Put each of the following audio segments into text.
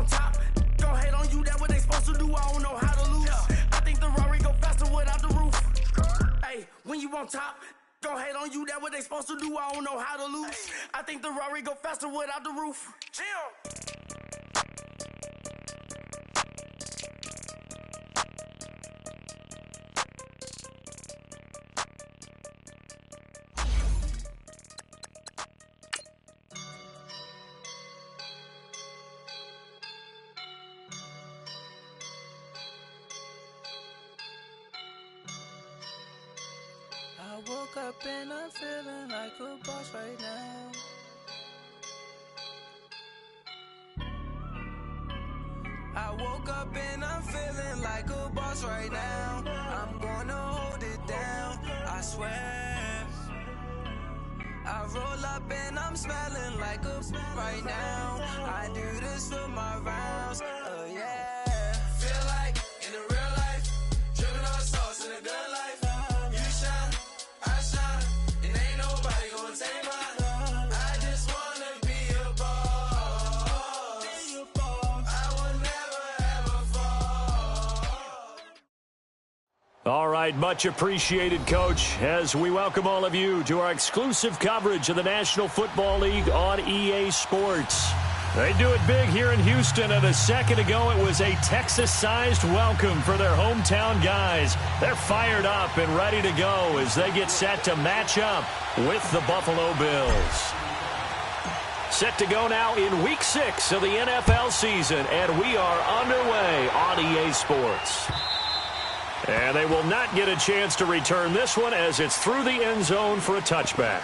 on top, don't hate on you, that what they supposed to do, I don't know how to lose. I think the Rari go faster without the roof. Hey, when you on top, don't hate on you, that what they supposed to do, I don't know how to lose. I think the Rari go faster without the roof. I woke up and I'm feeling like a boss right now. I woke up and I'm feeling like a boss right now. I'm gonna hold it down, I swear. I roll up and I'm smelling like a right now. I do this for my rounds, yeah. Feel like in the real life, dripping on sauce in a good life. You shine, I shine, and ain't nobody gonna take mine. I just wanna be a boss. I will never ever fall. All right, much appreciated, Coach, as we welcome all of you to our exclusive coverage of the National Football League on EA Sports. They do it big here in Houston, and a second ago it was a Texas-sized welcome for their hometown guys. They're fired up and ready to go as they get set to match up with the Buffalo Bills. Set to go now in Week 6 of the NFL season, and we are underway on EA Sports. And they will not get a chance to return this one as it's through the end zone for a touchback.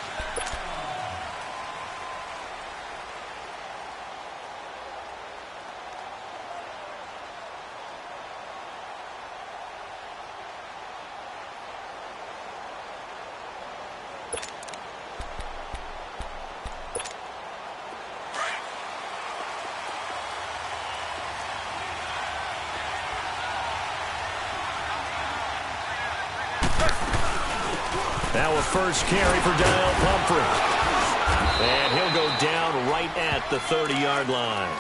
Now a first carry for Daniel Pumphrey. And he'll go down right at the 30-yard line.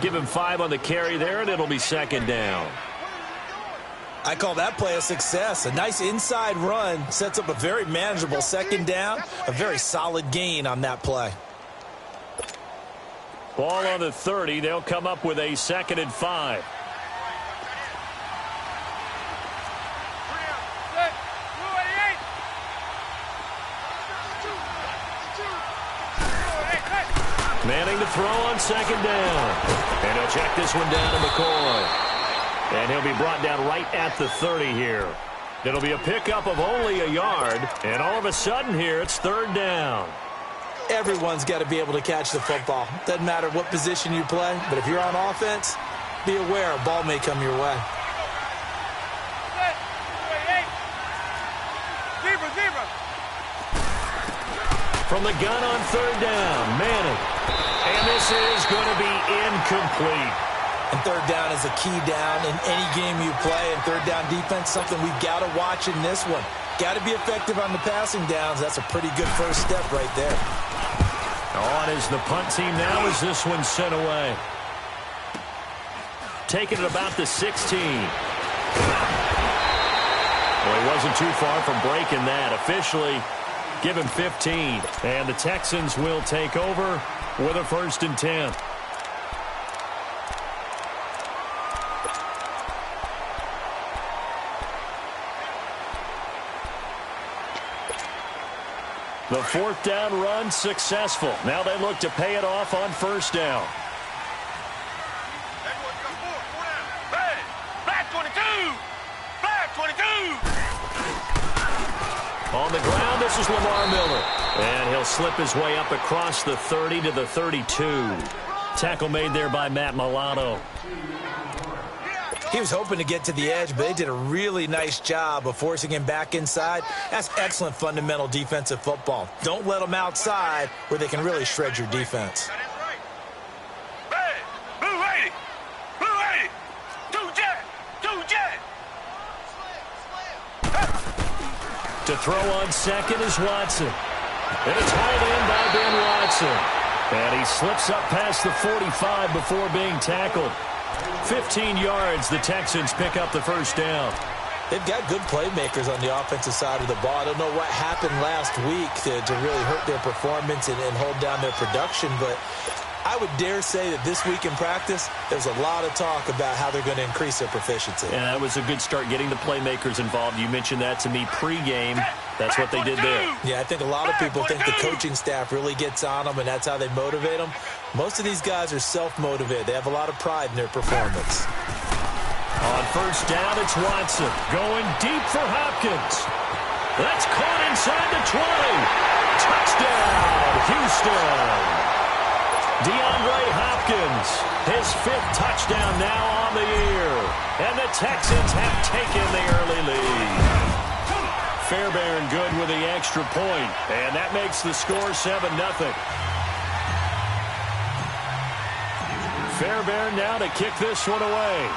Give him 5 on the carry there, and it'll be second down. I call that play a success. A nice inside run sets up a very manageable second down. A very solid gain on that play. Ball on the 30. They'll come up with a 2nd and 5. Manning to throw on second down. And he'll check this one down to McCoy. And he'll be brought down right at the 30 here. It'll be a pickup of only a yard. And all of a sudden here, it's 3rd down. Everyone's got to be able to catch the football. Doesn't matter what position you play, but if you're on offense, be aware a ball may come your way. From the gun on 3rd down, Manning. And this is going to be incomplete. And 3rd down is a key down in any game you play. And 3rd down defense, something we've got to watch in this one. Got to be effective on the passing downs. That's a pretty good first step right there. On is the punt team now as this one's sent away. Taking it about the 16. Well, he wasn't too far from breaking that. Officially, give him 15. And the Texans will take over with a 1st and 10. The 4th down run successful. Now they look to pay it off on 1st down. Flag 22! Flag 22! On the ground, this is Lamar Miller. And he'll slip his way up across the 30 to the 32. Tackle made there by Matt Milano. He was hoping to get to the edge, but they did a really nice job of forcing him back inside. That's excellent fundamental defensive football. Don't let them outside where they can really shred your defense. To throw on second is Watson. And it's hauled in by Ben Watson. And he slips up past the 45 before being tackled. 15 yards, the Texans pick up the first down. They've got good playmakers on the offensive side of the ball. I don't know what happened last week to really hurt their performance and hold down their production, but I would dare say that this week in practice, there's a lot of talk about how they're going to increase their proficiency. And that was a good start getting the playmakers involved. You mentioned that to me pregame. That's what they did there. Yeah, I think a lot of people think the coaching staff really gets on them, and that's how they motivate them. Most of these guys are self-motivated. They have a lot of pride in their performance. On first down, it's Watson going deep for Hopkins. That's caught inside the 20. Touchdown, Houston. DeAndre Hopkins, his 5th touchdown now on the year. And the Texans have taken the early lead. Fairbairn good with the extra point, and that makes the score 7-0. Fairbairn now to kick this one away.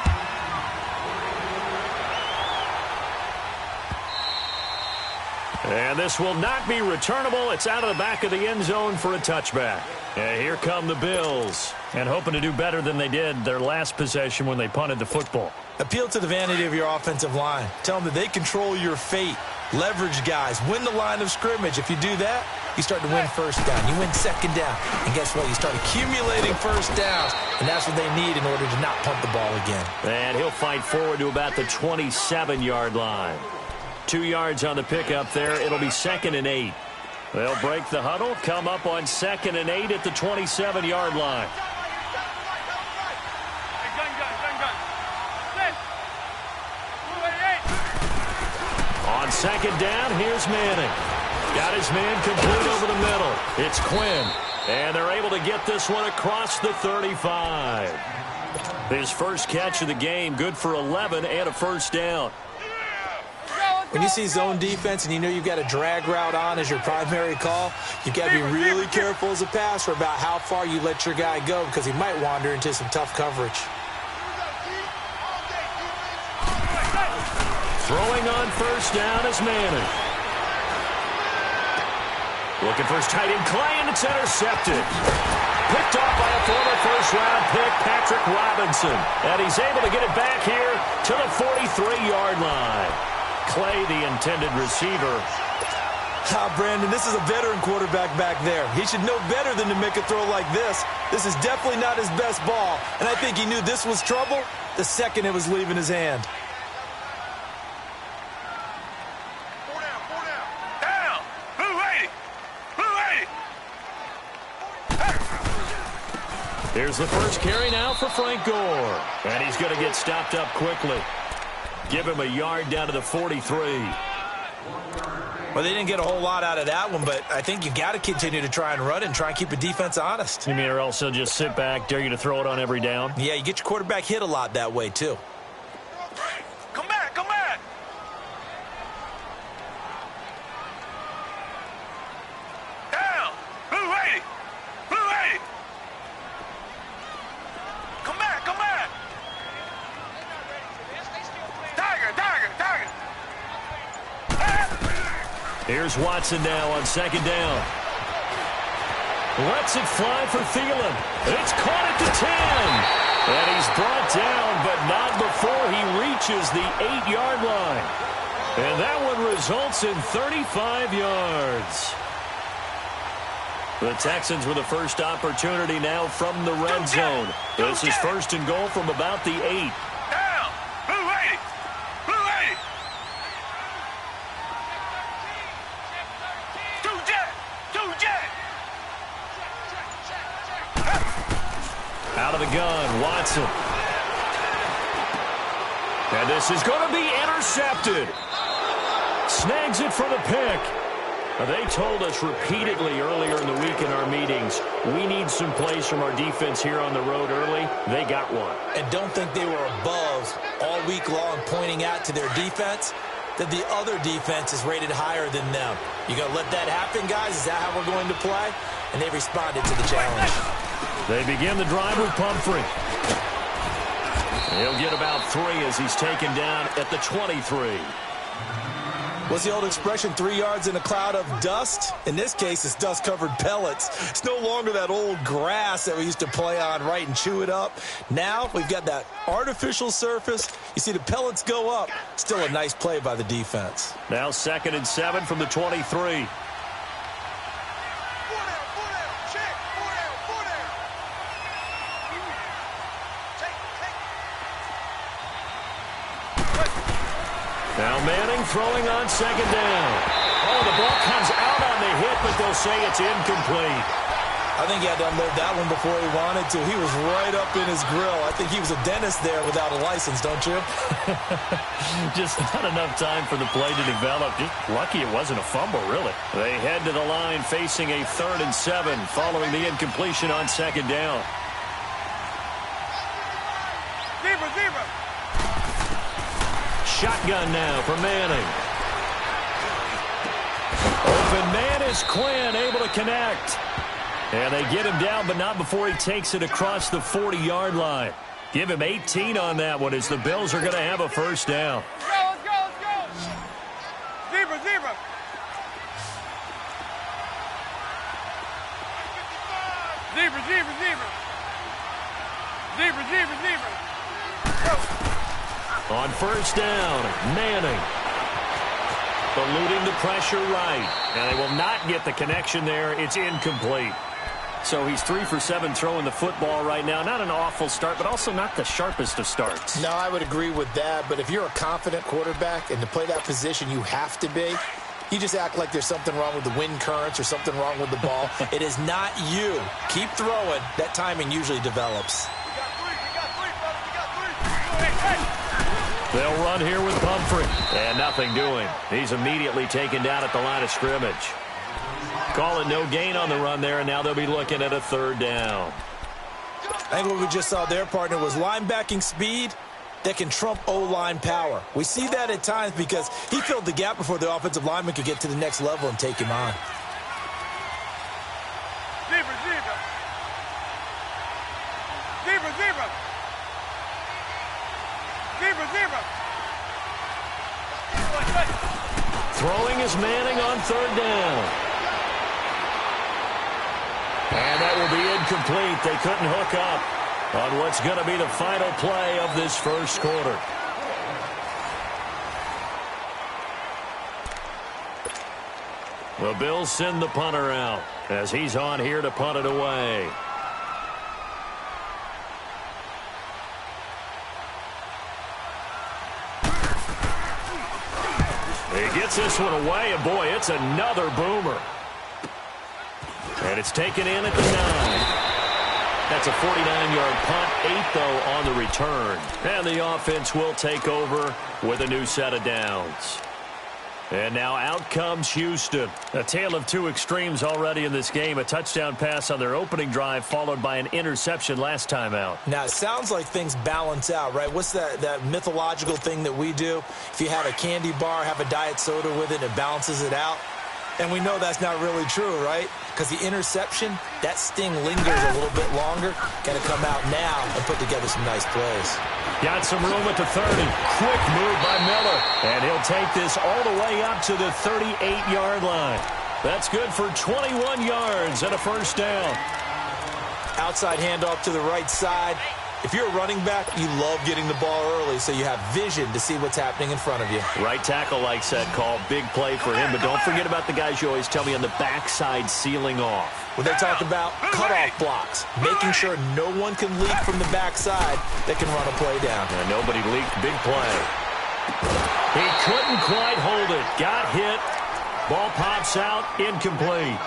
And this will not be returnable. It's out of the back of the end zone for a touchback. And here come the Bills, and hoping to do better than they did their last possession when they punted the football. Appeal to the vanity of your offensive line. Tell them that they control your fate. Leverage guys. Win the line of scrimmage. If you do that, you start to win first down. You win second down. And guess what? You start accumulating first downs. And that's what they need in order to not punt the ball again. And he'll fight forward to about the 27-yard line. 2 yards on the pickup there. It'll be 2nd and 8. They'll break the huddle, come up on 2nd and 8 at the 27-yard line. On 2nd down, here's Manning. Got his man complete over the middle. It's Quinn. And they're able to get this one across the 35. His first catch of the game, good for 11 and a first down. When you see zone defense and you know you've got a drag route on as your primary call, you've got to be really careful as a passer about how far you let your guy go because he might wander into some tough coverage. Throwing on first down is Manning. Looking for his tight end, Clay, and it's intercepted. Picked off by a former first-round pick, Patrick Robinson. And he's able to get it back here to the 43-yard line. Clay, the intended receiver. Brandon, this is a veteran quarterback back there. He should know better than to make a throw like this. This is definitely not his best ball, and I think he knew this was trouble the second it was leaving his hand. Down. Blue 80. Blue 80. Here's the first carry now for Frank Gore. And he's going to get stopped up quickly. Give him a yard down to the 43. Well, they didn't get a whole lot out of that one, but I think you got to continue to try and run it and try and keep the defense honest. You mean or else they'll just sit back, dare you to throw it on every down? Yeah, you get your quarterback hit a lot that way, too. Come back. Come back. Down. Blue 80. Blue 80. Come back. Come back. Tiger. Tiger. Tiger. Here's Watson now on 2nd down. Lets it fly for Thielen. It's caught at the 10. And he's brought down, but not before he reaches the 8-yard line. And that one results in 35 yards. The Texans with the first opportunity now from the red zone. This is 1st and goal from about the 8. Down. Blue 80. Blue 80. Two jet. Out of the gun, Watson. And this is going to be intercepted. Snags it for the pick. They told us repeatedly earlier in the week in our meetings, we need some plays from our defense here on the road early. They got one. And don't think they were above all week long pointing out to their defense that the other defense is rated higher than them. You going to let that happen, guys? Is that how we're going to play? And they responded to the challenge. They begin the drive with Pumphrey. He'll get about 3 as he's taken down at the 23. What's the old expression, 3 yards in a cloud of dust? In this case, it's dust-covered pellets. It's no longer that old grass that we used to play on, right, and chew it up. Now we've got that artificial surface. You see the pellets go up. Still a nice play by the defense. Now 2nd and 7 from the 23. Now Manning throwing on 2nd down. Oh, the ball comes out on the hit, but they'll say it's incomplete. I think he had to unload that one before he wanted to. He was right up in his grill. I think he was a dentist there without a license, don't you? Just not enough time for the play to develop. Just lucky it wasn't a fumble, really. They head to the line facing a 3rd and 7 following the incompletion on 2nd down. Zebra. Shotgun now for Manning. Open man is Quinn, able to connect. And they get him down, but not before he takes it across the 40-yard line. Give him 18 on that one as the Bills are going to have a 1st down. Let's go. Zebra. Zebra. On 1st down, Manning. Eluding the pressure right. And they will not get the connection there. It's incomplete. So he's 3 for 7 throwing the football right now. Not an awful start, but also not the sharpest of starts. No, I would agree with that. But if you're a confident quarterback and to play that position you have to be, you just act like there's something wrong with the wind currents or something wrong with the ball. It is not you. Keep throwing. That timing usually develops. They'll run here with Pumphrey. And nothing doing. He's immediately taken down at the line of scrimmage. Call it no gain on the run there, and now they'll be looking at a 3rd down. I think what we just saw there, partner, was linebacking speed that can trump O-line power. We see that at times because he filled the gap before the offensive lineman could get to the next level and take him on. Zebra. Throwing is Manning on 3rd down. And that will be incomplete. They couldn't hook up on what's going to be the final play of this 1st quarter. The Bills send the punter out as he's on here to punt it away. He gets this one away, and boy, it's another boomer. And it's taken in at the 9. That's a 49-yard punt, 8, though, on the return. And the offense will take over with a new set of downs. And now out comes Houston. A tale of 2 extremes already in this game. A touchdown pass on their opening drive, followed by an interception last time out. Now, it sounds like things balance out, right? What's that mythological thing that we do? If you have a candy bar, have a diet soda with it, it balances it out. And we know that's not really true, right? Because the interception, that sting lingers a little bit longer. Got to come out now and put together some nice plays. Got some room at the 30. Quick move by Miller. And he'll take this all the way up to the 38-yard line. That's good for 21 yards and a 1st down. Outside handoff to the right side. If you're a running back, you love getting the ball early so you have vision to see what's happening in front of you. Right tackle likes that call. Big play for him. But don't forget about the guys you always tell me on the backside sealing off. When they talk about cutoff blocks, making sure no one can leak from the backside that can run a play down. And nobody leaked. Big play. He couldn't quite hold it. Got hit. Ball pops out. Incomplete.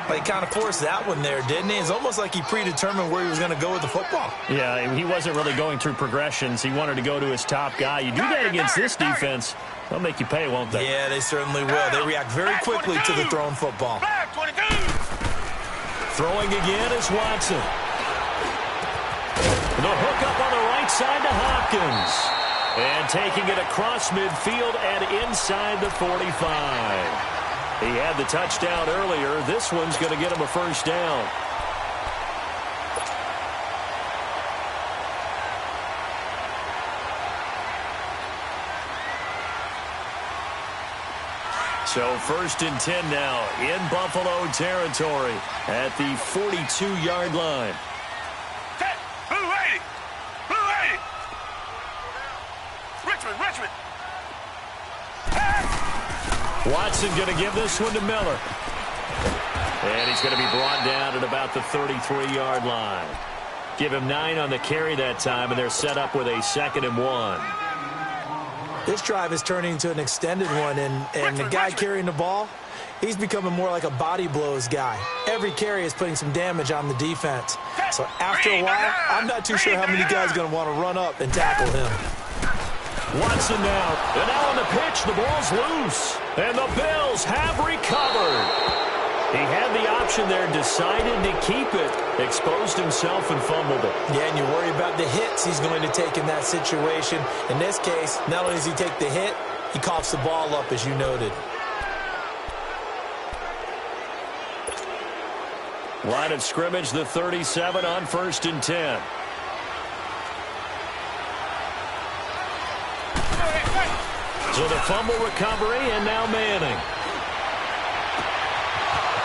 But he kind of forced that one there, didn't he? It's almost like he predetermined where he was going to go with the football. Yeah, he wasn't really going through progressions. He wanted to go to his top guy. You do that against this defense, they'll make you pay, won't they? Yeah, they certainly will. They react very quickly to the thrown football. Throwing again is Watson. The hook up on the right side to Hopkins. And taking it across midfield and inside the 45. He had the touchdown earlier. This one's going to get him a 1st down. So 1st and 10 now in Buffalo territory at the 42-yard line. Richmond. Watson going to give this one to Miller. And he's going to be brought down at about the 33-yard line. Give him 9 on the carry that time, and they're set up with a 2nd and 1. This drive is turning into an extended one, and the guy carrying the ball, he's becoming more like a body blows guy. Every carry is putting some damage on the defense. So after a while, I'm not too sure how many guys are going to want to run up and tackle him. Watson now. And now on the pitch, the ball's loose. And the Bills have recovered. He had the option there, decided to keep it, exposed himself and fumbled it. Yeah, and you worry about the hits he's going to take in that situation. In this case, not only does he take the hit, he coughs the ball up, as you noted. Line of scrimmage, the 37 on 1st and 10. So the fumble recovery, and now Manning.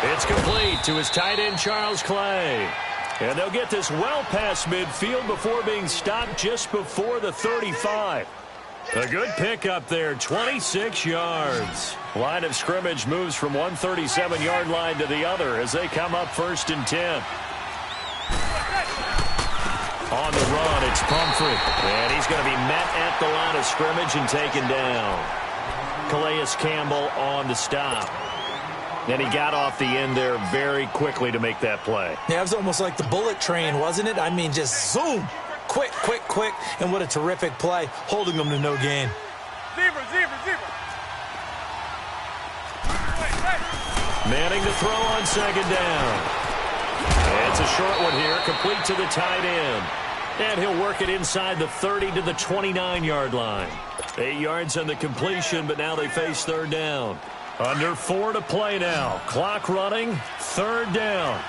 It's complete to his tight end, Charles Clay. And they'll get this well past midfield before being stopped just before the 35. A good pickup there, 26 yards. Line of scrimmage moves from one 37-yard line to the other as they come up 1st and 10. On the run, it's Pumphrey. And he's going to be met at the line of scrimmage and taken down. Calais Campbell on the stop. And he got off the end there very quickly to make that play. Yeah, it was almost like the bullet train, wasn't it? I mean, just zoom. Quick. And what a terrific play, holding them to no gain. Zebra. Manning to throw on 2nd down. It's a short one here, complete to the tight end. And he'll work it inside the 30 to the 29-yard line. 8 yards on the completion, but now they face 3rd down. Under 4 to play now. Clock running. 3rd down.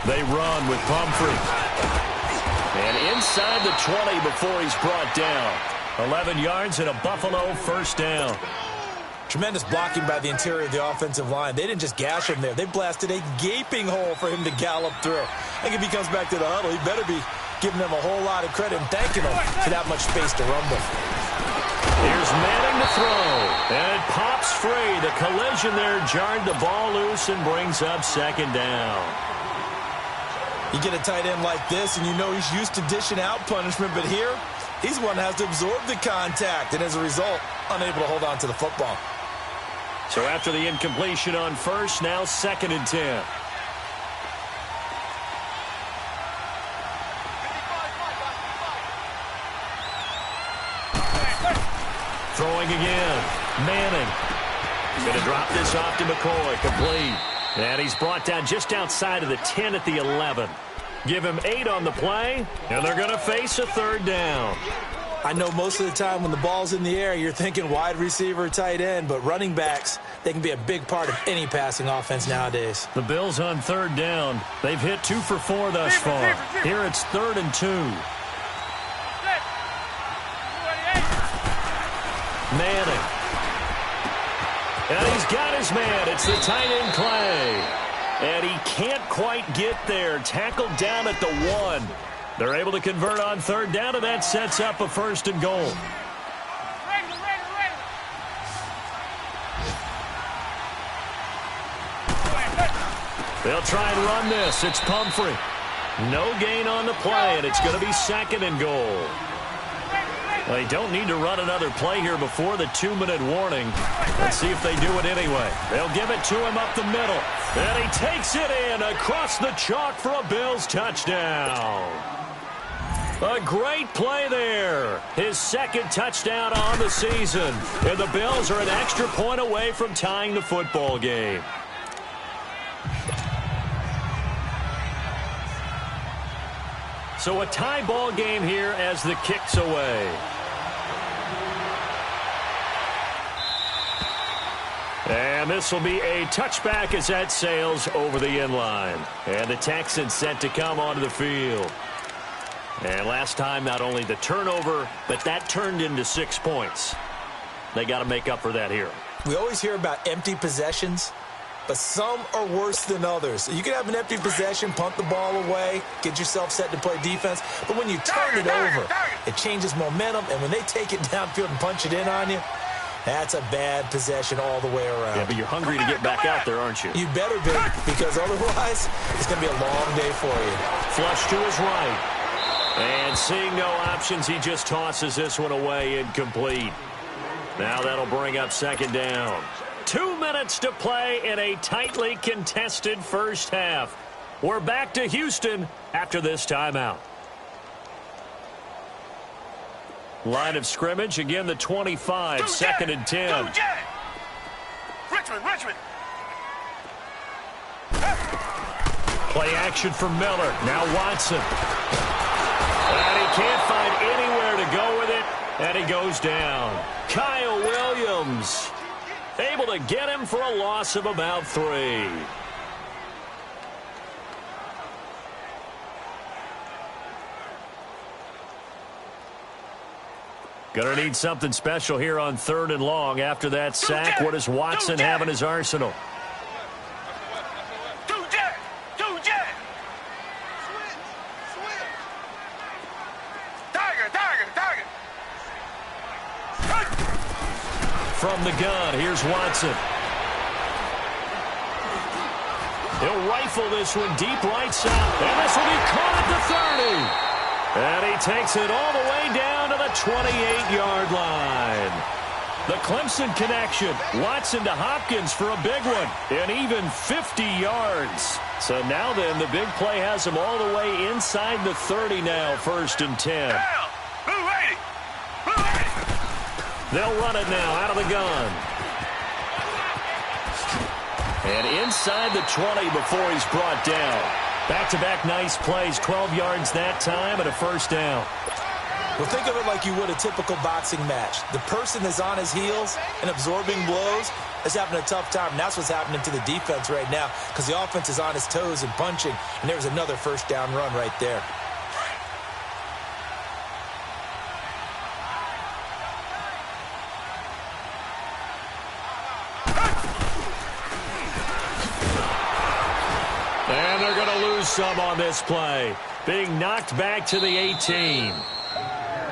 They run with Pumphrey. And inside the 20 before he's brought down. 11 yards and a Buffalo 1st down. Tremendous blocking by the interior of the offensive line. They didn't just gash him there. They blasted a gaping hole for him to gallop through. I think if he comes back to the huddle, he better be giving them a whole lot of credit and thanking them for that much space to rumble. Here's Manning to throw. And it pops free. The collision there jarred the ball loose and brings up 2nd down. You get a tight end like this, and you know he's used to dishing out punishment, but here, he's the one that has to absorb the contact, and as a result, unable to hold on to the football. So after the incompletion on 1st, now 2nd and 10. Throwing again. Manning. He's going to drop this off to McCoy. Complete. And he's brought down just outside of the 10 at the 11. Give him 8 on the play, and they're going to face a 3rd down. I know most of the time when the ball's in the air, you're thinking wide receiver, tight end, but running backs, they can be a big part of any passing offense nowadays. The Bills on 3rd down. They've hit 2 for 4 thus far. Here it's 3rd and 2. Manning. And he's got his man. It's the tight end Clay. And he can't quite get there. Tackled down at the 1. They're able to convert on 3rd down, and that sets up a 1st and goal. They'll try and run this. It's Pumphrey. No gain on the play, and it's going to be 2nd and goal. They don't need to run another play here before the 2-minute warning. Let's see if they do it anyway. They'll give it to him up the middle. And he takes it in across the chalk for a Bills touchdown. A great play there. His 2nd touchdown on the season. And the Bills are an extra point away from tying the football game. So a tie ball game here as the kick's away. And this will be a touchback as that sails over the end line. And the Texans set to come onto the field. And last time, not only the turnover, but that turned into 6 points. They got to make up for that here. We always hear about empty possessions, but some are worse than others. You can have an empty possession, punt the ball away, get yourself set to play defense, but when you turn it over, it changes momentum, and when they take it downfield and punch it in on you, that's a bad possession all the way around. Yeah, but you're hungry to get back out there, aren't you? You better be, because otherwise, it's going to be a long day for you. Flush to his right. And seeing no options, he just tosses this one away incomplete. Now that'll bring up second down. 2 minutes to play in a tightly contested first half. We're back to Houston after this timeout. Line of scrimmage, again the 25, second and 10. Richmond. Play action for Miller. Now Watson. And he can't find anywhere to go with it, and he goes down. Kyle Williams able to get him for a loss of about 3. Gonna need something special here on 3rd and long. After that sack, what does Watson have in his arsenal? From the gun, here's Watson. He'll rifle this one deep right side. And this will be caught at the 30. And he takes it all the way down to the 28-yard line. The Clemson connection. Watson to Hopkins for a big one. And even 50 yards. So now then, the big play has him all the way inside the 30 now, 1st and 10. They'll run it now out of the gun. And inside the 20 before he's brought down. Back-to-back nice plays, 12 yards that time and a first down. Well, think of it like you would a typical boxing match. The person is on his heels and absorbing blows is having a tough time. And that's what's happening to the defense right now because the offense is on its toes and punching. And there's another first down run right there. And they're going to lose some on this play. Being knocked back to the 18.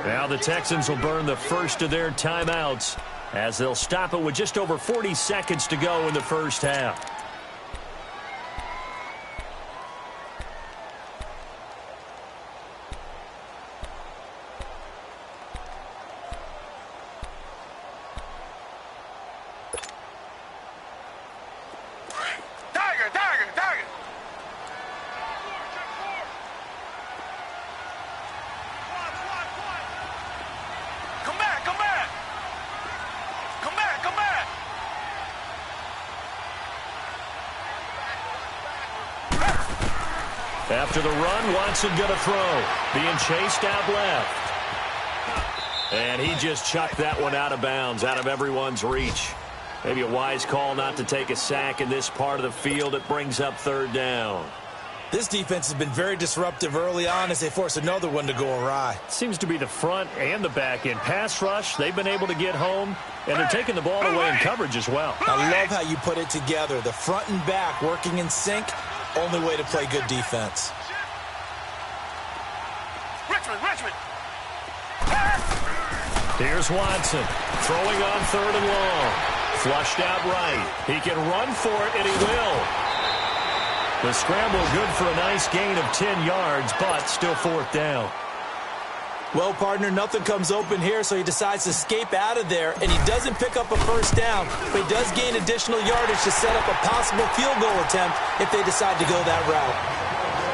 Now the Texans will burn the first of their timeouts as they'll stop it with just over 40 seconds to go in the first half. After the run, Watson going to throw. Being chased out left. And he just chucked that one out of bounds, out of everyone's reach. Maybe a wise call not to take a sack in this part of the field. It brings up 3rd down. This defense has been very disruptive early on as they force another one to go awry. Seems to be the front and the back end. Pass rush, they've been able to get home, and they're taking the ball away in coverage as well. I love how you put it together. The front and back working in sync. Only way to play good defense. Richmond. Here's Watson throwing on 3rd and long. Flushed out right. He can run for it, and he will. The scramble good for a nice gain of 10 yards, but still 4th down. Well, partner, nothing comes open here, so he decides to escape out of there, and he doesn't pick up a first down, but he does gain additional yardage to set up a possible field goal attempt if they decide to go that route.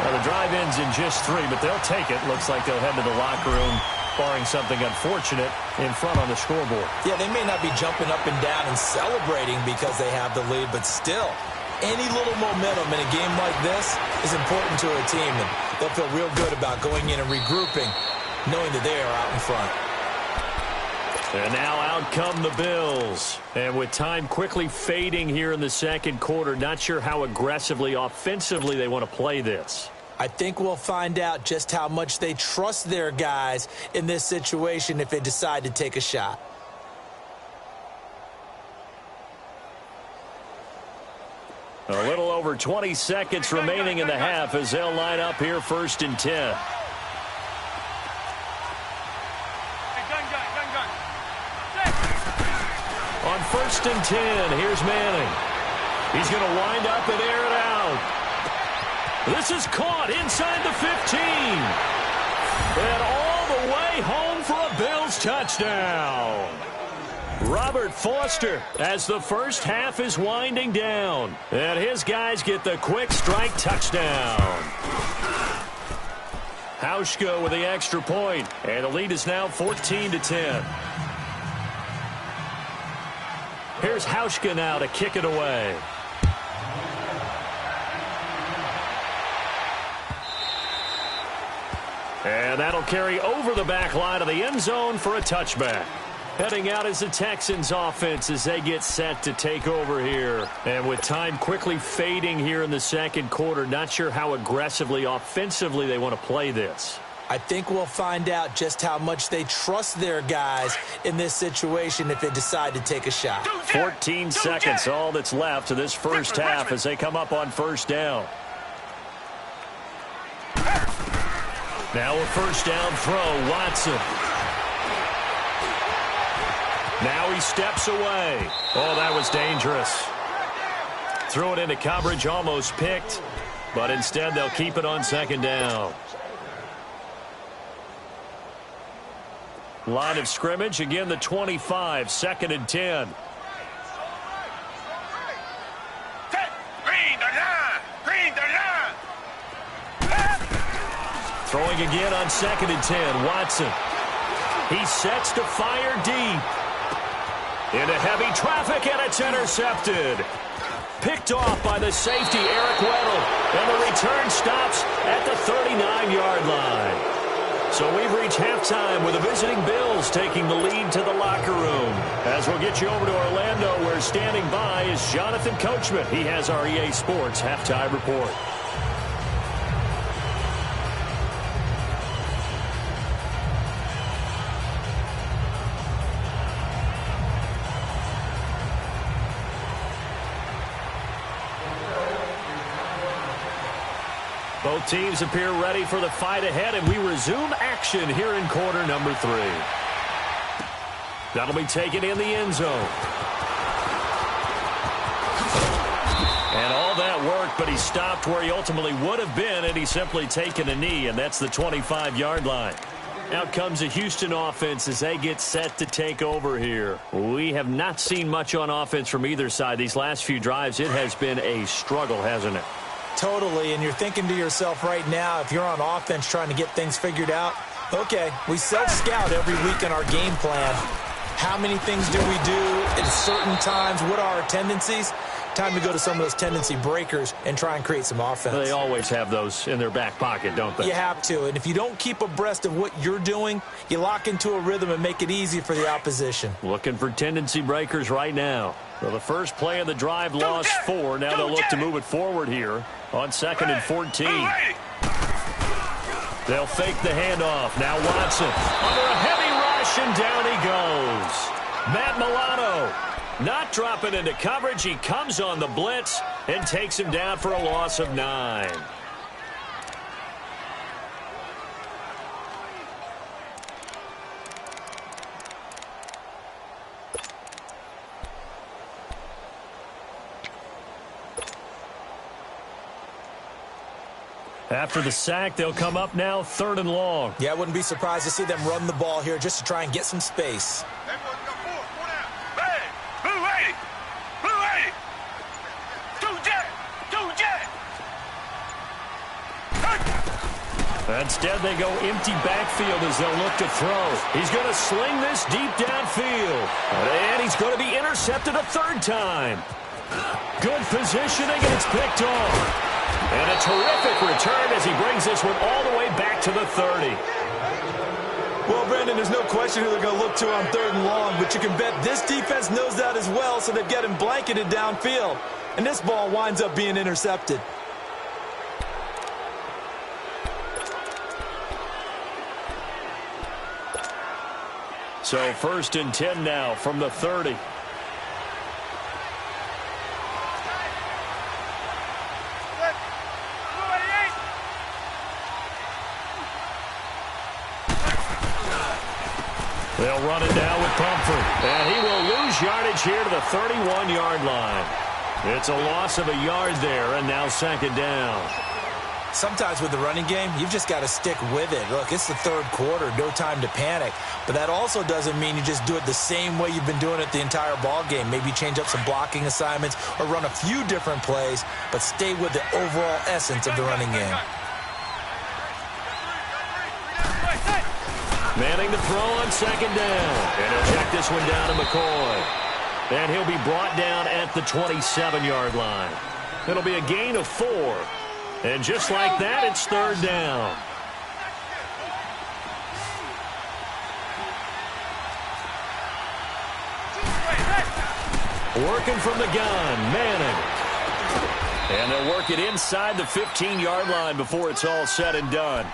Now, the drive ends in just 3, but they'll take it. Looks like they'll head to the locker room, barring something unfortunate in front on the scoreboard. Yeah, they may not be jumping up and down and celebrating because they have the lead, but still, any little momentum in a game like this is important to a team, and they'll feel real good about going in and regrouping, knowing that they are out in front. And now out come the Bills. And with time quickly fading here in the second quarter, not sure how aggressively, offensively they want to play this. I think we'll find out just how much they trust their guys in this situation if they decide to take a shot. A little over 20 seconds remaining in the half as they'll line up here 1st and 10. On 1st and 10, here's Manning. He's going to wind up and air it out. This is caught inside the 15. And all the way home for a Bills touchdown. Robert Foster as the first half is winding down. And his guys get the quick strike touchdown. Hauschka with the extra point. And the lead is now 14-10. Here's Hauschka now to kick it away. And that'll carry over the back line of the end zone for a touchback. Heading out is the Texans offense as they get set to take over here. And with time quickly fading here in the second quarter, not sure how aggressively, offensively they want to play this. I think we'll find out just how much they trust their guys in this situation if they decide to take a shot. 14 seconds, all that's left of this first half as they come up on 1st down. Now a 1st down throw, Watson. Now he steps away. Oh, that was dangerous. Threw it into coverage, almost picked, but instead they'll keep it on 2nd down. Line of scrimmage, again the 25, 2nd and 10. Throwing again on 2nd and 10, Watson. He sets to fire deep. Into heavy traffic, and it's intercepted. Picked off by the safety, Eric Weddle. And the return stops at the 39-yard line. So we've reached halftime with the visiting Bills taking the lead to the locker room. As we'll get you over to Orlando, where standing by is Jonathan Coachman. He has our EA Sports halftime report. Both teams appear ready for the fight ahead, and we resume action here in quarter number 3. That'll be taken in the end zone. And all that work, but he stopped where he ultimately would have been, and he's simply taken a knee, and that's the 25-yard line. Out comes the Houston offense as they get set to take over here. We have not seen much on offense from either side. These last few drives, it has been a struggle, hasn't it? Totally, and you're thinking to yourself right now, if you're on offense trying to get things figured out, okay, we self-scout every week in our game plan. How many things do we do at certain times? What are our tendencies? Time to go to some of those tendency breakers and try and create some offense. They always have those in their back pocket, don't they? You have to, and if you don't keep abreast of what you're doing, you lock into a rhythm and make it easy for the opposition. Looking for tendency breakers right now. So the first play of the drive lost 4. Now they'll look to move it forward here on 2nd and 14. They'll fake the handoff. Now Watson under a heavy rush, and down he goes. Matt Milano not dropping into coverage. He comes on the blitz and takes him down for a loss of 9. After the sack, they'll come up now 3rd and long. Yeah, I wouldn't be surprised to see them run the ball here just to try and get some space. Instead, they go empty backfield as they'll look to throw. He's going to sling this deep downfield. And he's going to be intercepted a 3rd time. Good positioning, and it's picked off. And a terrific return as he brings this one all the way back to the 30. Well, Brandon, there's no question who they're going to look to on 3rd and long, but you can bet this defense knows that as well, so they've got him blanketed downfield. And this ball winds up being intercepted. So 1st and 10 now from the 30. They'll run it now with Pumphrey. And he will lose yardage here to the 31-yard line. It's a loss of a yard there, and now 2nd down. Sometimes with the running game, you've just got to stick with it. Look, it's the 3rd quarter, no time to panic. But that also doesn't mean you just do it the same way you've been doing it the entire ball game. Maybe change up some blocking assignments or run a few different plays, but stay with the overall essence of the running game. Manning to throw on 2nd down. And he'll check this one down to McCoy. And he'll be brought down at the 27-yard line. It'll be a gain of 4. And just like that, it's 3rd down. Working from the gun, Manning. And they'll work it inside the 15-yard line before it's all said and done.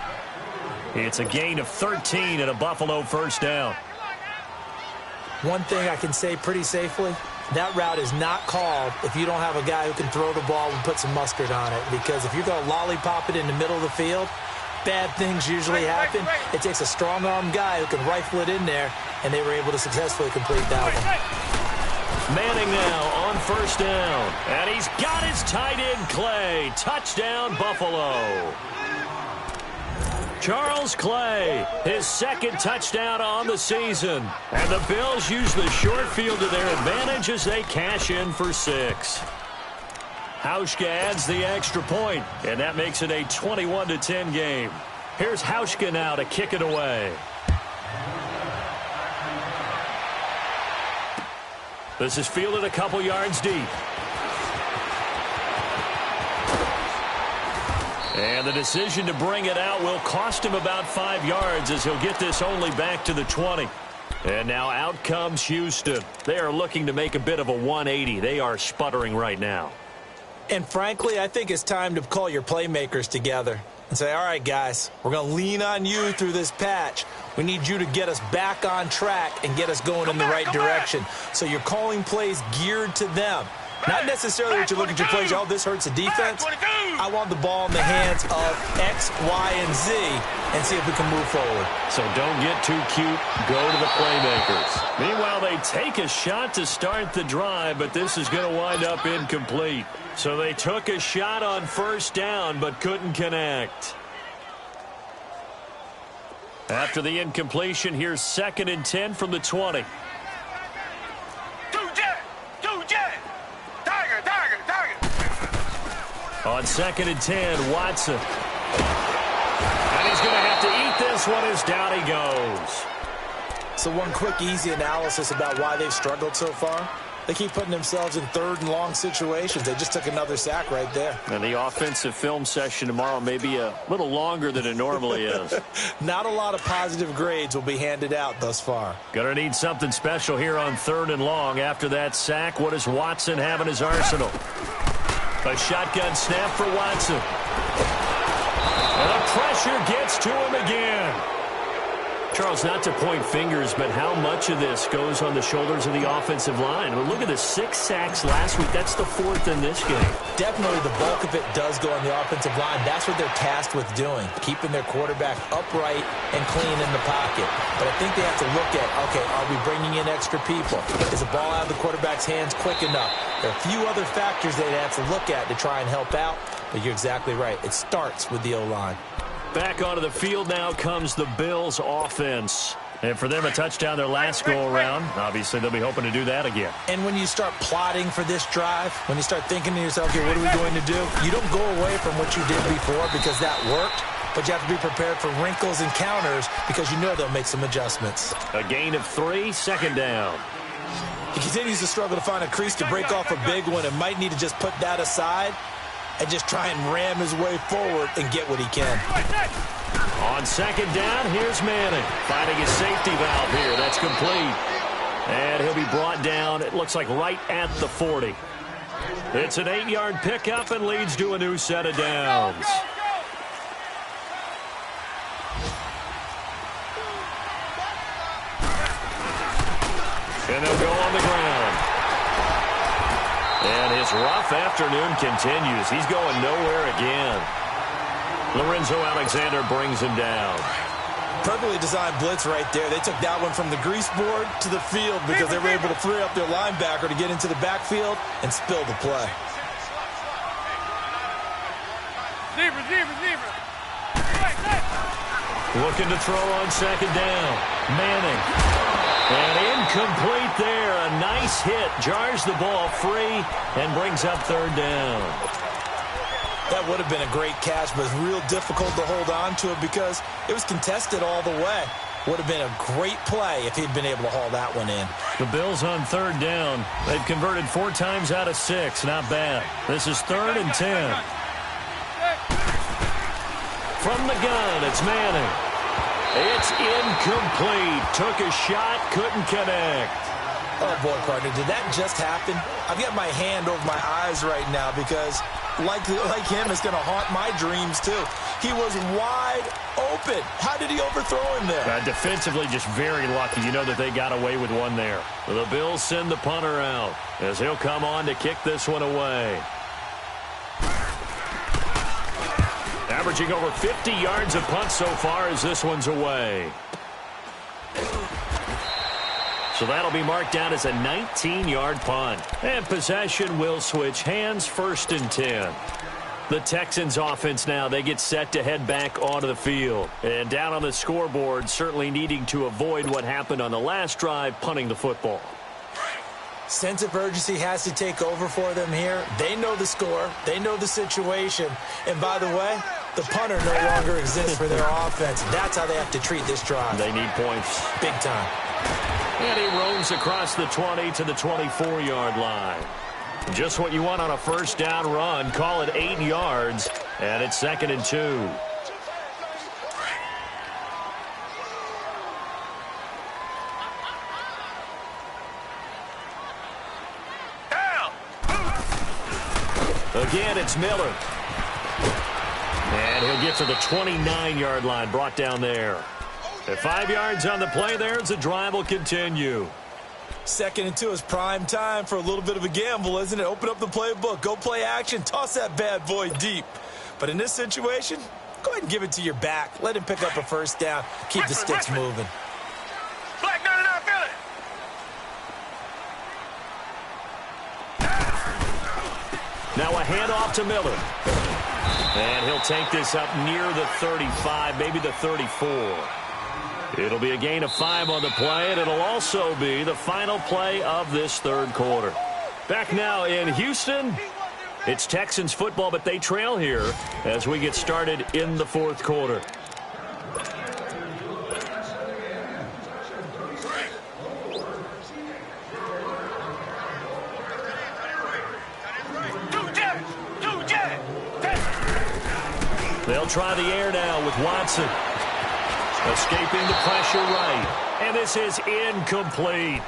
It's a gain of 13 and a Buffalo 1st down. One thing I can say pretty safely, that route is not called if you don't have a guy who can throw the ball and put some mustard on it. Because if you're going to lollipop it in the middle of the field, bad things usually happen. It takes a strong-arm guy who can rifle it in there, and they were able to successfully complete that one. Manning now on 1st down. And he's got his tight end, Clay. Touchdown, Buffalo. Charles Clay, his 2nd touchdown on the season. And the Bills use the short field to their advantage as they cash in for 6. Hauschka adds the extra point, and that makes it a 21-10 game. Here's Hauschka now to kick it away. This is fielded a couple yards deep. And the decision to bring it out will cost him about 5 yards as he'll get this only back to the 20. And now out comes Houston. They are looking to make a bit of a 180. They are sputtering right now. And frankly, I think it's time to call your playmakers together and say, all right, guys, we're going to lean on you through this patch. We need you to get us back on track and get us going in the right direction. So you're calling plays geared to them. Not necessarily that you look at your plays, oh, this hurts the defense. I want the ball in the hands of X, Y, and Z and see if we can move forward. So don't get too cute. Go to the playmakers. Meanwhile, they take a shot to start the drive, but this is going to wind up incomplete. So they took a shot on 1st down, but couldn't connect. After the incompletion, here's 2nd and 10 from the 20. On 2nd and 10, Watson. And he's going to have to eat this one as down he goes. So one quick, easy analysis about why they've struggled so far. They keep putting themselves in 3rd and long situations. They just took another sack right there. And the offensive film session tomorrow may be a little longer than it normally is. Not a lot of positive grades will be handed out thus far. Going to need something special here on 3rd and long. After that sack, what does Watson have in his arsenal? A shotgun snap for Watson. And the pressure gets to him again. Charles, not to point fingers, but how much of this goes on the shoulders of the offensive line? Well, look at the 6 sacks last week. That's the 4th in this game. Definitely the bulk of it does go on the offensive line. That's what they're tasked with doing, keeping their quarterback upright and clean in the pocket. But I think they have to look at, okay, are we bringing in extra people? Is the ball out of the quarterback's hands quick enough? There are a few other factors they'd have to look at to try and help out, but you're exactly right. It starts with the O-line. Back onto the field now comes the Bills offense. And for them, a touchdown their last go-around. Obviously, they'll be hoping to do that again. And when you start plotting for this drive, when you start thinking to yourself, okay, what are we going to do? You don't go away from what you did before because that worked, but you have to be prepared for wrinkles and counters because you know they'll make some adjustments. A gain of 3, 2nd down. He continues to struggle to find a crease to break off a big one and might need to just put that aside and just try and ram his way forward and get what he can. On 2nd down, here's Manning. Finding his safety valve here. That's complete. And he'll be brought down, it looks like right at the 40. It's an 8-yard pickup and leads to a new set of downs. And they'll go on the ground. And his rough afternoon continues. He's going nowhere again. Lorenzo Alexander brings him down. Perfectly designed blitz right there. They took that one from the grease board to the field because they were able to free up their linebacker to get into the backfield and spill the play. Zebra. Looking to throw on second down. Manning. And incomplete there. A nice hit. Jars the ball free and brings up third down. That would have been a great catch, but it's real difficult to hold on to it because it was contested all the way. Would have been a great play if he'd been able to haul that one in. The Bills on third down. They've converted 4 times out of 6. Not bad. This is 3rd and 10. From the gun, it's Manning. It's incomplete. Took a shot, couldn't connect. Oh, boy, partner, did that just happen? I've got my hand over my eyes right now because, like him, it's going to haunt my dreams, too. He was wide open. How did he overthrow him there? Defensively, just very lucky. You know that they got away with one there. The Bills send the punter out as he'll come on to kick this one away. Averaging over 50 yards a punt so far as this one's away. So that'll be marked down as a 19-yard punt. And possession will switch hands, 1st and 10. The Texans offense now, they get set to head back onto the field. And down on the scoreboard, certainly needing to avoid what happened on the last drive, punting the football. Sense of urgency has to take over for them here. They know the score. They know the situation. And by the way, the punter no longer exists for their offense. That's how they have to treat this drive. They need points. Big time. And he roams across the 20 to the 24-yard line. Just what you want on a first down run. Call it 8 yards. And it's 2nd and 2. Again, it's Miller. And he'll get to the 29-yard line, brought down there. At 5 yards on the play there, as the drive will continue. 2nd and 2 is prime time for a little bit of a gamble, isn't it? Open up the playbook, go play action, toss that bad boy deep. But in this situation, go ahead and give it to your back. Let him pick up a first down. Keep the sticks moving. Black 99 Philly. Now a handoff to Miller. And he'll take this up near the 35, maybe the 34. It'll be a gain of 5 on the play, and it'll also be the final play of this third quarter. Back now in Houston, it's Texans football, but they trail here as we get started in the fourth quarter. They'll try the air now with Watson. Escaping the pressure right. And this is incomplete.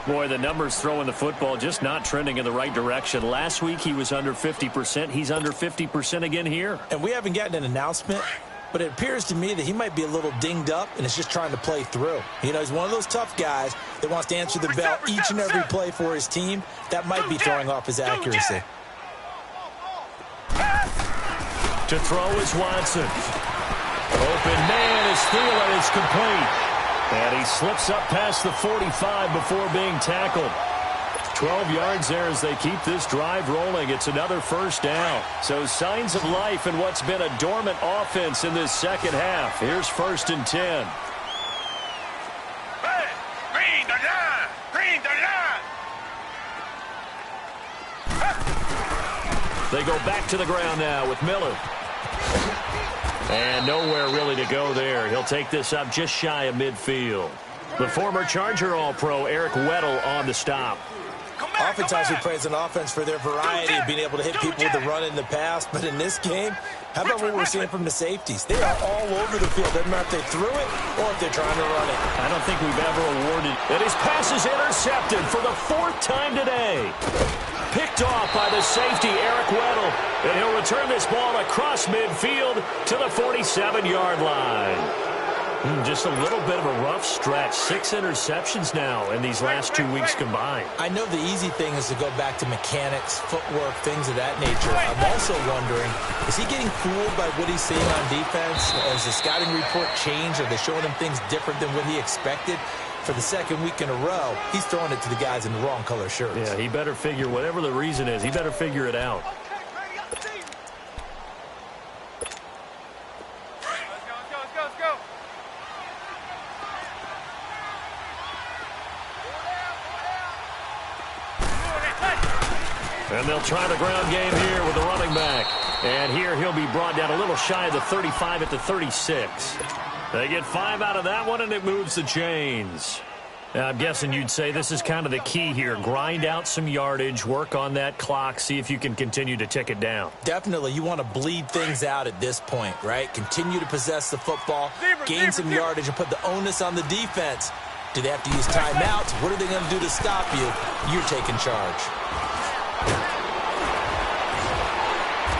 Boy, the numbers throwing the football just not trending in the right direction. Last week he was under 50%. He's under 50% again here. And we haven't gotten an announcement, but it appears to me that he might be a little dinged up and is just trying to play through. You know, he's one of those tough guys that wants to answer the bell each and every play for his team. That might be throwing off his accuracy. To throw is Watson. Open man is Thielen is complete. And he slips up past the 45 before being tackled. 12 yards there as they keep this drive rolling. It's another first down. So signs of life in what's been a dormant offense in this second half. Here's 1st and 10. Green the line. Green the line. They go back to the ground now with Miller. And nowhere really to go there. He'll take this up just shy of midfield. The former Charger All-Pro Eric Weddle on the stop. Oftentimes we praise an offense for their variety of being able to hit people with the run in the pass. But in this game, how about what we're seeing from the safeties? They are all over the field. Doesn't matter if they threw it or if they're trying to run it. I don't think we've ever awarded. And his pass is intercepted for the 4th time today. Picked off by the safety, Eric Weddle. And he'll return this ball across midfield to the 47-yard line. Just a little bit of a rough stretch. 6 interceptions now in these last 2 weeks combined. I know the easy thing is to go back to mechanics, footwork, things of that nature. I'm also wondering, is he getting fooled by what he's seeing on defense? Has the scouting report changed? Are they showing him things different than what he expected? For the second week in a row, he's throwing it to the guys in the wrong color shirts. Yeah, he better figure, whatever the reason is, he better figure it out. And they'll try the ground game here with the running back. And here he'll be brought down a little shy of the 35 at the 36. They get 5 out of that one, and it moves the chains. Now, I'm guessing you'd say this is kind of the key here. Grind out some yardage, work on that clock, see if you can continue to tick it down. Definitely. You want to bleed things out at this point, right? Continue to possess the football, gain some yardage, and put the onus on the defense. Do they have to use timeouts? What are they going to do to stop you? You're taking charge.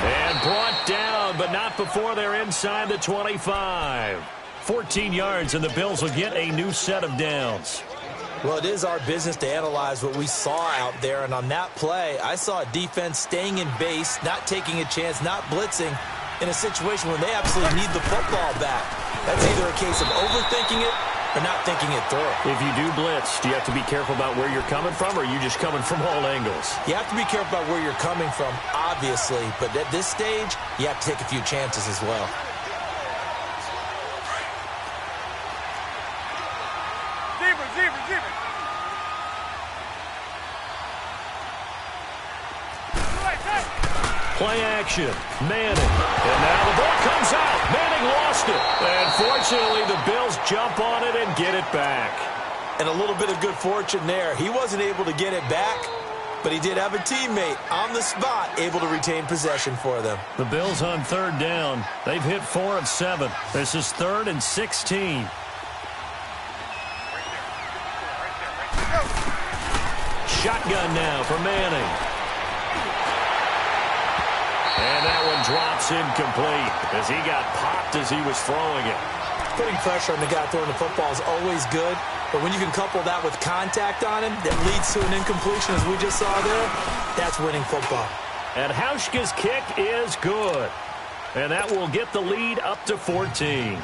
And brought down, but not before they're inside the 25. 14 yards, and the Bills will get a new set of downs. Well, it is our business to analyze what we saw out there, and on that play, I saw a defense staying in base, not taking a chance, not blitzing, in a situation where they absolutely need the football back. That's either a case of overthinking it or not thinking it through. If you do blitz, do you have to be careful about where you're coming from, or are you just coming from all angles? You have to be careful about where you're coming from, obviously, but at this stage, you have to take a few chances as well. Play action. Manning. And now the ball comes out. Manning lost it. And fortunately, the Bills jump on it and get it back. And a little bit of good fortune there. He wasn't able to get it back, but he did have a teammate on the spot able to retain possession for them. The Bills on 3rd down. They've hit 4 of 7. This is 3rd and 16. Shotgun now for Manning. And that one drops incomplete as he got popped as he was throwing it. Putting pressure on the guy throwing the football is always good, but when you can couple that with contact on him that leads to an incompletion, as we just saw there, that's winning football. And Hauschka's kick is good. And that will get the lead up to 14.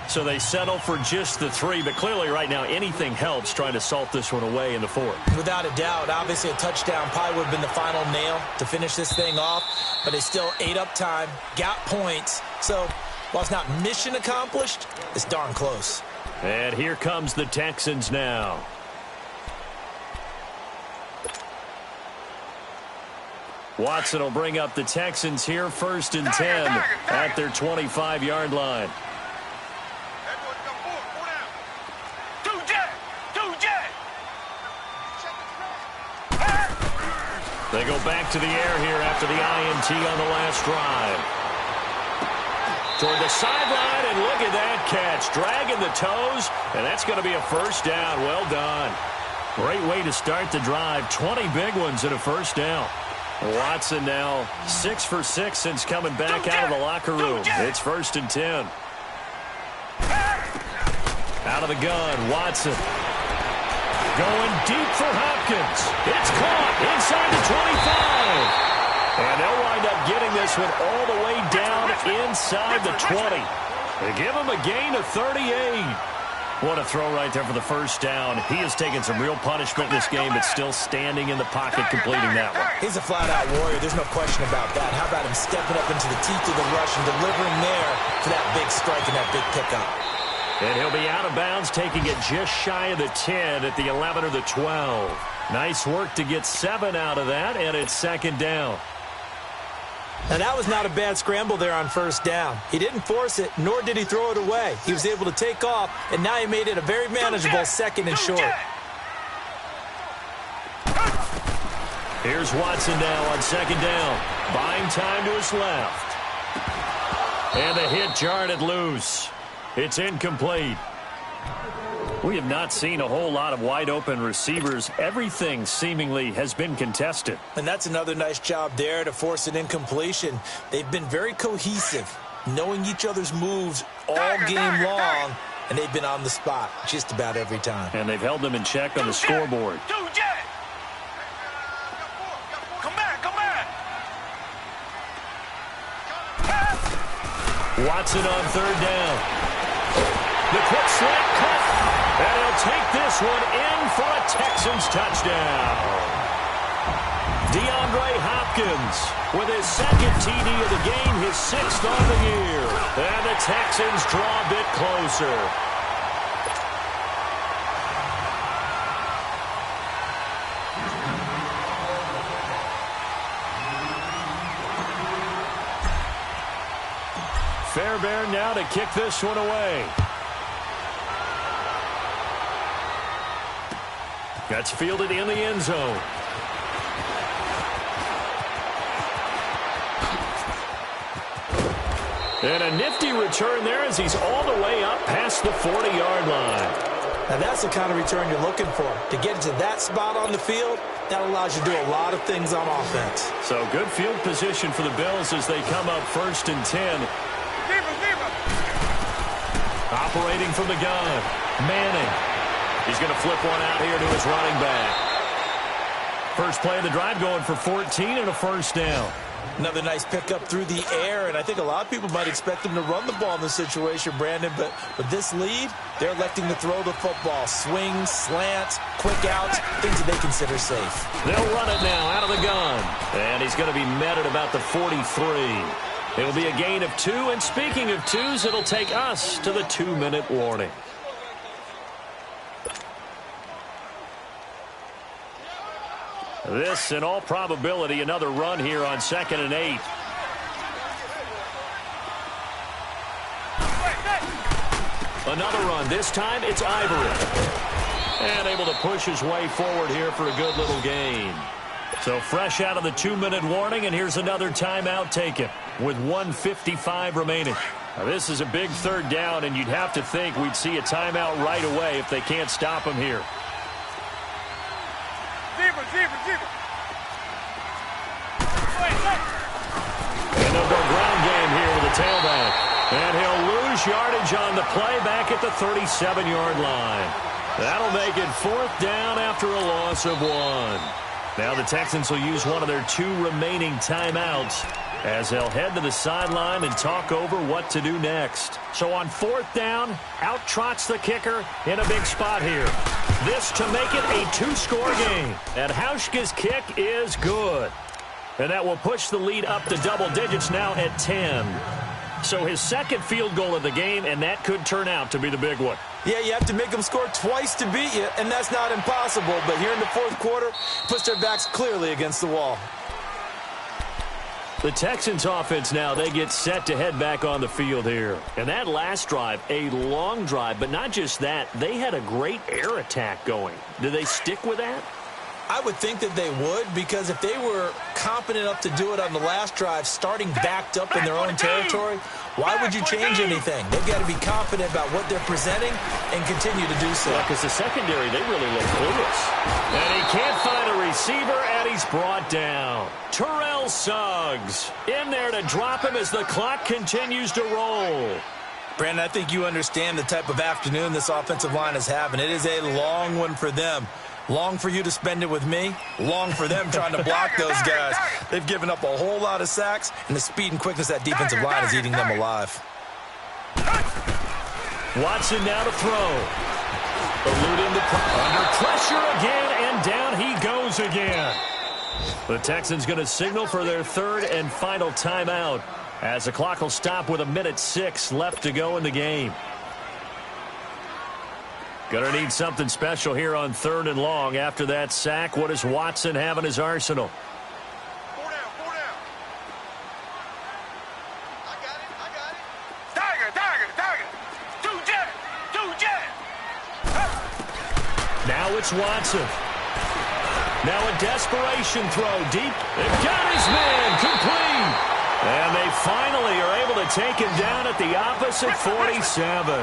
So they settle for just the 3, but clearly right now anything helps trying to salt this one away in the 4th. Without a doubt, obviously a touchdown probably would have been the final nail to finish this thing off, but they still ate up time, got points. So while it's not mission accomplished, it's darn close. And here comes the Texans now. Watson will bring up the Texans here, 1st and 10 at their 25-yard line. They go back to the air here after the INT on the last drive. Toward the sideline, and look at that catch. Dragging the toes, and that's going to be a 1st down. Well done. Great way to start the drive. 20 big ones and a 1st down. Watson now 6 for 6 since coming back out of the locker room. It's 1st and 10. Out of the gun, Watson. Going deep for Hopkins. It's caught inside the 25. And they'll wind up getting this one all the way down inside the 20. They give him a gain of 38. What a throw right there for the 1st down. He has taken some real punishment in this game, but still standing in the pocket completing that one. He's a flat-out warrior. There's no question about that. How about him stepping up into the teeth of the rush and delivering there for that big strike and that big pickup? And he'll be out of bounds, taking it just shy of the 10 at the 11 or the 12. Nice work to get 7 out of that, and it's 2nd down. Now, that was not a bad scramble there on 1st down. He didn't force it, nor did he throw it away. He was able to take off, and now he made it a very manageable 2nd and short. Here's Watson now on 2nd down. Buying time to his left. And the hit jarred it loose. It's incomplete. We have not seen a whole lot of wide-open receivers. Everything seemingly has been contested. And that's another nice job there to force an incompletion. They've been very cohesive, knowing each other's moves all game long, and they've been on the spot just about every time. And they've held them in check on the scoreboard. Come back, come back. Watson on third down. The quick slant cut. And he'll take this one in for a Texans touchdown. DeAndre Hopkins with his second TD of the game, his sixth on the year. And the Texans draw a bit closer. Fairbairn now to kick this one away. That's fielded in the end zone. And a nifty return there as he's all the way up past the 40-yard line. Now that's the kind of return you're looking for. To get to that spot on the field, that allows you to do a lot of things on offense. So good field position for the Bills as they come up 1st and 10. Operating from the gun, Manning. He's going to flip one out here to his running back. First play of the drive going for 14 and a first down. Another nice pickup through the air, and I think a lot of people might expect them to run the ball in this situation, Brandon, but with this lead, they're electing to throw the football. Swings, slants, quick outs, things that they consider safe. They'll run it now out of the gun, and he's going to be met at about the 43. It'll be a gain of 2, and speaking of 2s, it'll take us to the 2-minute warning. This, in all probability, another run here on 2nd and 8. Another run. This time, it's Ivory. And able to push his way forward here for a good little gain. So fresh out of the 2-minute warning, and here's another timeout taken with 1:55 remaining. Now, this is a big third down, and you'd have to think we'd see a timeout right away if they can't stop him here. And they'll go ground game here with the tailback. And he'll lose yardage on the play back at the 37-yard line. That'll make it 4th down after a loss of 1. Now the Texans will use one of their 2 remaining timeouts as they'll head to the sideline and talk over what to do next. So on 4th down, out trots the kicker in a big spot here. This to make it a 2-score game. And Hauschka's kick is good. And that will push the lead up to double digits now at 10. So his second field goal of the game, and that could turn out to be the big one. Yeah, you have to make them score twice to beat you, and that's not impossible. But here in the 4th quarter, puts their backs clearly against the wall. The Texans offense now, they get set to head back on the field here. And that last drive, a long drive, but not just that, they had a great air attack going. Do they stick with that? I would think that they would, because if they were competent enough to do it on the last drive, starting backed up in their own territory, why would you change anything? They've got to be confident about what they're presenting and continue to do so. Because the secondary, they really look clueless. And he can't find a receiver, and he's brought down. Terrell Suggs in there to drop him as the clock continues to roll. Brandon, I think you understand the type of afternoon this offensive line is having. It is a long one for them. Long for you to spend it with me. Long for them trying to block those guys. They've given up a whole lot of sacks, and the speed and quickness of that defensive line is eating them alive. Watson now to throw. Eluding under pressure again, and down he goes again. The Texans going to signal for their 3rd and final timeout as the clock will stop with 1:06 left to go in the game. Going to need something special here on 3rd and long. After that sack, what does Watson have in his arsenal? 4 down, 4 down. I got it. Tiger. 2 jet. Now it's Watson. Now a desperation throw deep. They've got his man complete. And they finally are able to take him down at the opposite 47.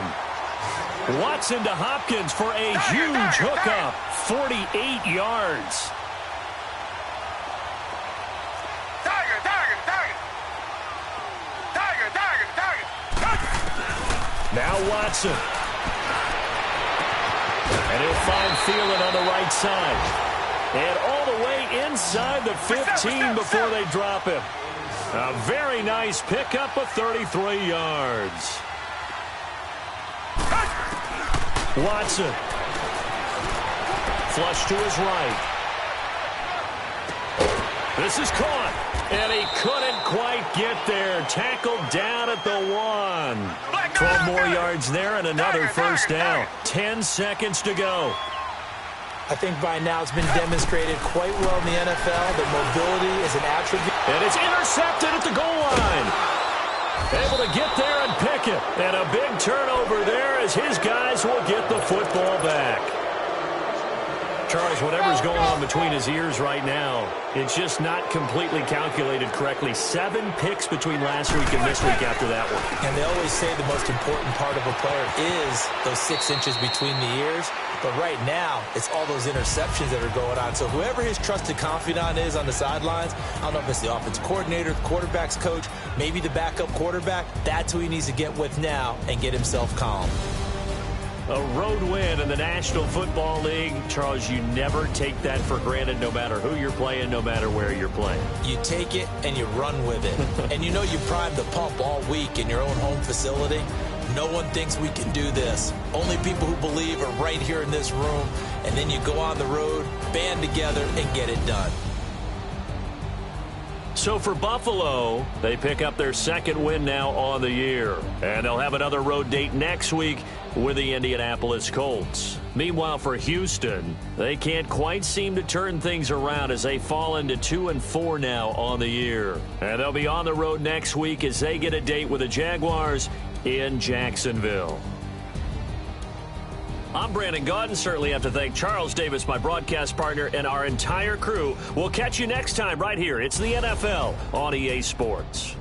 Watson to Hopkins for a huge hookup, 48 yards. Now Watson And he'll find Thielen on the right side. And all the way inside the 15 before they drop him. A very nice pickup of 33 yards. Watson. Flush to his right. This is caught. And he couldn't quite get there. Tackled down at the 1. 12 more yards there and another first down. 10 seconds to go. I think by now it's been demonstrated quite well in the NFL that mobility is an attribute. And it's intercepted at the goal line. Able to get there and pick it. And a big turnover there as his guys will get the football back. Charles, whatever's going on between his ears right now, it's just not completely calculated correctly. 7 picks between last week and this week after that one. And they always say the most important part of a player is those 6 inches between the ears. But right now, it's all those interceptions that are going on. So whoever his trusted confidant is on the sidelines, I don't know if it's the offensive coordinator, the quarterback's coach, maybe the backup quarterback, that's who he needs to get with now and get himself calm. A road win in the National Football League. Charles, you never take that for granted no matter who you're playing, no matter where you're playing. You take it and you run with it. And you know you primed the pump all week in your own home facility. No one thinks we can do this. Only people who believe are right here in this room. And then you go on the road, band together, and get it done. So for Buffalo, they pick up their 2nd win now on the year. And they'll have another road date next week with the Indianapolis Colts. Meanwhile, for Houston, they can't quite seem to turn things around as they fall into 2-4 now on the year. And they'll be on the road next week as they get a date with the Jaguars in Jacksonville. I'm Brandon Gaudin. Certainly have to thank Charles Davis, my broadcast partner, and our entire crew. We'll catch you next time right here. It's the NFL on EA Sports.